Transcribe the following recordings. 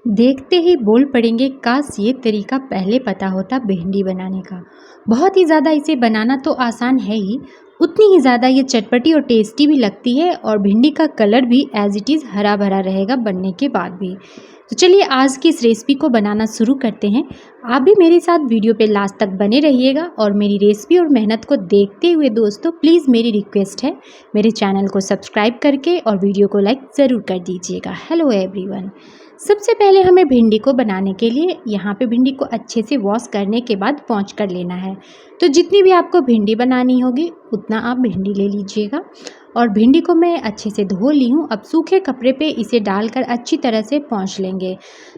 देखते ही बोल पड़ेंगे, काश ये तरीका पहले पता होता भिंडी बनाने का। बहुत ही ज़्यादा इसे बनाना तो आसान है ही, उतनी ही ज़्यादा ये चटपटी और टेस्टी भी लगती है और भिंडी का कलर भी एज इट इज़ हरा भरा रहेगा बनने के बाद भी। तो चलिए आज की इस रेसिपी को बनाना शुरू करते हैं। आप भी मेरे साथ वीडियो पे लास्ट तक बने रहिएगा और मेरी रेसिपी और मेहनत को देखते हुए दोस्तों प्लीज़ मेरी रिक्वेस्ट है, मेरे चैनल को सब्सक्राइब करके और वीडियो को लाइक ज़रूर कर दीजिएगा। Hello everyone. सबसे पहले हमें भिंडी को बनाने के लिए यहाँ पे भिंडी को अच्छे से वॉश करने के बाद पॉन्च कर लेना है। तो जितनी भी आपको भिंडी बनानी होगी उतना आप भिंडी ले लीजिएगा। और भिंडी को मैं अच्छे से धो ली हूँ। अब सूखे कपड़े पे इसे डालकर अच्छी तरह से पॉन्च लेंगे।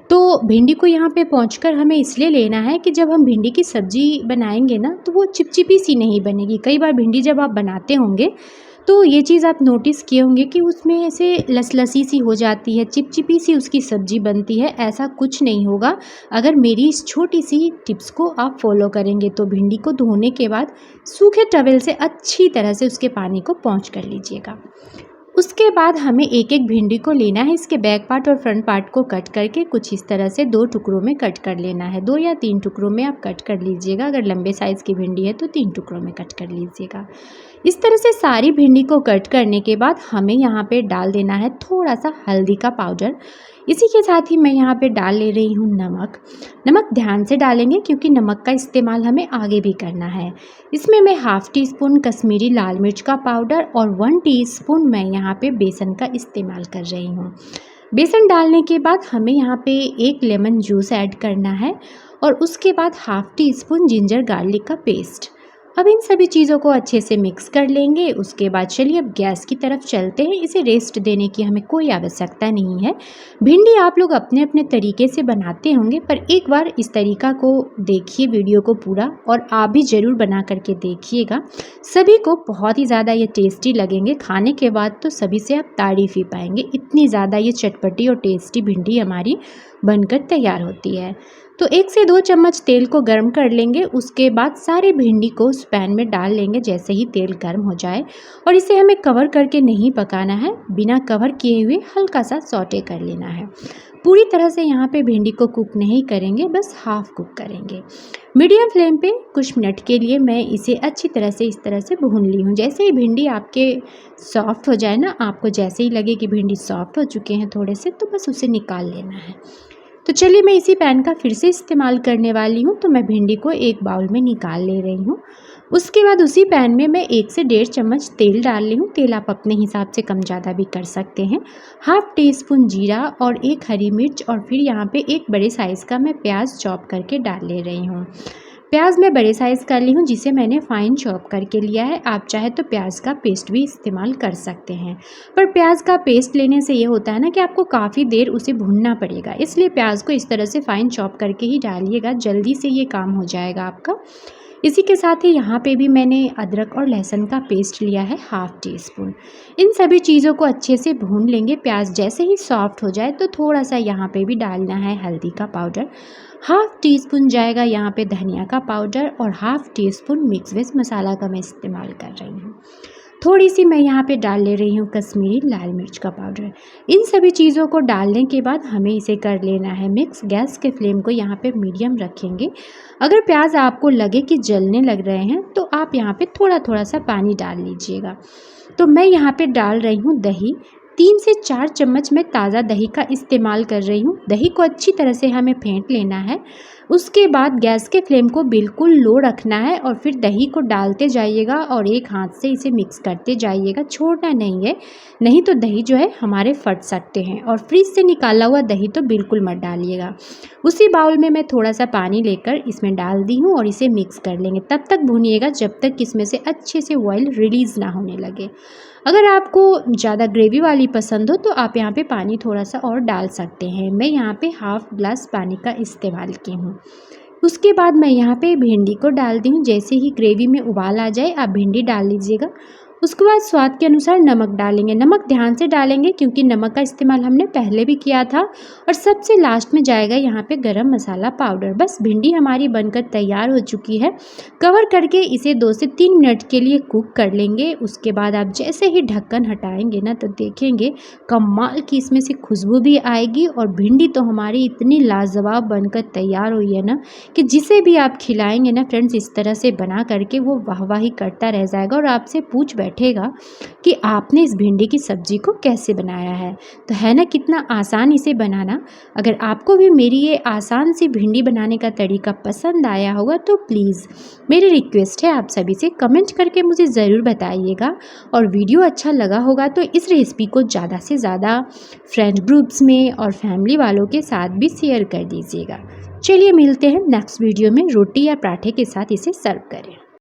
तो भिंडी को यहाँ पे पॉन्च कर हमें इसलिए लेना है कि जब हम भिंडी की सब्ज़ी बनाएंगे ना तो वो चिपचिपी सी नहीं बनेगी। कई बार भिंडी जब आप बनाते होंगे तो ये चीज़ आप नोटिस किए होंगे कि उसमें ऐसे लसलसी सी हो जाती है, चिपचिपी सी उसकी सब्ज़ी बनती है। ऐसा कुछ नहीं होगा अगर मेरी इस छोटी सी टिप्स को आप फॉलो करेंगे। तो भिंडी को धोने के बाद सूखे टॉवल से अच्छी तरह से उसके पानी को पॉन्च कर लीजिएगा। उसके बाद हमें एक एक भिंडी को लेना है, इसके बैक पार्ट और फ्रंट पार्ट को कट करके कुछ इस तरह से 2 टुकड़ों में कट कर लेना है। 2 या 3 टुकड़ों में आप कट कर लीजिएगा। अगर लंबे साइज़ की भिंडी है तो 3 टुकड़ों में कट कर लीजिएगा। इस तरह से सारी भिंडी को कट करने के बाद हमें यहाँ पे डाल देना है थोड़ा सा हल्दी का पाउडर। इसी के साथ ही मैं यहाँ पे डाल ले रही हूँ नमक। नमक ध्यान से डालेंगे क्योंकि नमक का इस्तेमाल हमें आगे भी करना है। इसमें मैं हाफ़ टी स्पून कश्मीरी लाल मिर्च का पाउडर और 1 टीस्पून मैं यहाँ पे बेसन का इस्तेमाल कर रही हूँ। बेसन डालने के बाद हमें यहाँ पे 1 लेमन जूस ऐड करना है और उसके बाद half tea spoon ginger garlic का पेस्ट। अब इन सभी चीज़ों को अच्छे से मिक्स कर लेंगे। उसके बाद चलिए अब गैस की तरफ चलते हैं। इसे रेस्ट देने की हमें कोई आवश्यकता नहीं है। भिंडी आप लोग अपने अपने तरीके से बनाते होंगे, पर एक बार इस तरीका को देखिए वीडियो को पूरा, और आप भी ज़रूर बना करके देखिएगा। सभी को बहुत ही ज़्यादा ये टेस्टी लगेंगे। खाने के बाद तो सभी से आप तारीफ़ ही पाएंगे, इतनी ज़्यादा ये चटपटी और टेस्टी भिंडी हमारी बनकर तैयार होती है। तो 1 से 2 चम्मच तेल को गर्म कर लेंगे। उसके बाद सारी भिंडी को उस पैन में डाल लेंगे जैसे ही तेल गर्म हो जाए। और इसे हमें कवर करके नहीं पकाना है, बिना कवर किए हुए हल्का सा सौटे कर लेना है। पूरी तरह से यहाँ पे भिंडी को कुक नहीं करेंगे, बस हाफ कुक करेंगे। मीडियम फ्लेम पे कुछ मिनट के लिए मैं इसे अच्छी तरह से इस तरह से भून ली हूँ। जैसे ही भिंडी आपके सॉफ्ट हो जाए ना, आपको जैसे ही लगे कि भिंडी सॉफ्ट हो चुके हैं थोड़े से, तो बस उसे निकाल लेना है। तो चलिए मैं इसी पैन का फिर से इस्तेमाल करने वाली हूँ। तो मैं भिंडी को एक बाउल में निकाल ले रही हूँ। उसके बाद उसी पैन में मैं 1 से 1.5 चम्मच तेल डाल रही हूँ। तेल आप अपने हिसाब से कम ज़्यादा भी कर सकते हैं। हाफ़ टी स्पून जीरा और 1 हरी मिर्च और फिर यहाँ पे 1 बड़े साइज़ का मैं प्याज चॉप करके डाल ले रही हूँ। प्याज मैं बड़े साइज़ का ली हूँ जिसे मैंने फ़ाइन चॉप करके लिया है। आप चाहे तो प्याज का पेस्ट भी इस्तेमाल कर सकते हैं, पर प्याज का पेस्ट लेने से ये होता है ना कि आपको काफ़ी देर उसे भूनना पड़ेगा, इसलिए प्याज को इस तरह से फ़ाइन चॉप करके ही डालिएगा, जल्दी से ये काम हो जाएगा आपका। इसी के साथ ही यहाँ पे भी मैंने अदरक और लहसुन का पेस्ट लिया है हाफ़ टी स्पून। इन सभी चीज़ों को अच्छे से भून लेंगे। प्याज जैसे ही सॉफ्ट हो जाए तो थोड़ा सा यहाँ पे भी डालना है हल्दी का पाउडर। हाफ़ टी स्पून जाएगा यहाँ पे धनिया का पाउडर और half teaspoon mix veg masala का मैं इस्तेमाल कर रही हूँ। थोड़ी सी मैं यहाँ पे डाल ले रही हूँ कश्मीरी लाल मिर्च का पाउडर। इन सभी चीज़ों को डालने के बाद हमें इसे कर लेना है मिक्स। गैस के फ्लेम को यहाँ पे मीडियम रखेंगे। अगर प्याज आपको लगे कि जलने लग रहे हैं तो आप यहाँ पे थोड़ा थोड़ा सा पानी डाल लीजिएगा। तो मैं यहाँ पे डाल रही हूँ दही। 3 से 4 चम्मच मैं ताज़ा दही का इस्तेमाल कर रही हूँ। दही को अच्छी तरह से हमें फेंट लेना है। उसके बाद गैस के फ्लेम को बिल्कुल लो रखना है और फिर दही को डालते जाइएगा और एक हाथ से इसे मिक्स करते जाइएगा, छोड़ना नहीं है, नहीं तो दही जो है हमारे फट सकते हैं। और फ्रिज से निकाला हुआ दही तो बिल्कुल मत डालिएगा। उसी बाउल में मैं थोड़ा सा पानी लेकर इसमें डाल दी हूँ और इसे मिक्स कर लेंगे। तब तक भूनिएगा जब तक इसमें से अच्छे से ऑयल रिलीज़ ना होने लगे। अगर आपको ज़्यादा ग्रेवी वाली पसंद हो तो आप यहाँ पे पानी थोड़ा सा और डाल सकते हैं। मैं यहाँ पे हाफ़ ग्लास पानी का इस्तेमाल की हूँ। उसके बाद मैं यहाँ पे भिंडी को डाल दी हूँ। जैसे ही ग्रेवी में उबाल आ जाए आप भिंडी डाल लीजिएगा। उसके बाद स्वाद के अनुसार नमक डालेंगे। नमक ध्यान से डालेंगे क्योंकि नमक का इस्तेमाल हमने पहले भी किया था। और सबसे लास्ट में जाएगा यहाँ पे गरम मसाला पाउडर। बस भिंडी हमारी बनकर तैयार हो चुकी है। कवर करके इसे 2 से 3 मिनट के लिए कुक कर लेंगे। उसके बाद आप जैसे ही ढक्कन हटाएंगे ना तो देखेंगे कमाल की इसमें से खुशबू भी आएगी और भिंडी तो हमारी इतनी लाजवाब बनकर तैयार हुई है ना कि जिसे भी आप खिलाएंगे ना फ्रेंड्स इस तरह से बना करके वो वाहवाही करता रह जाएगा और आपसे पूछ बैठेगा कि आपने इस भिंडी की सब्जी को कैसे बनाया है। तो है ना कितना आसान इसे बनाना। अगर आपको भी मेरी ये आसान सी भिंडी बनाने का तरीका पसंद आया होगा तो प्लीज़ मेरी रिक्वेस्ट है आप सभी से कमेंट करके मुझे ज़रूर बताइएगा। और वीडियो अच्छा लगा होगा तो इस रेसिपी को ज़्यादा से ज़्यादा फ्रेंड ग्रुप्स में और फैमिली वालों के साथ भी शेयर कर दीजिएगा। चलिए मिलते हैं नेक्स्ट वीडियो में। रोटी या पराठे के साथ इसे सर्व करें।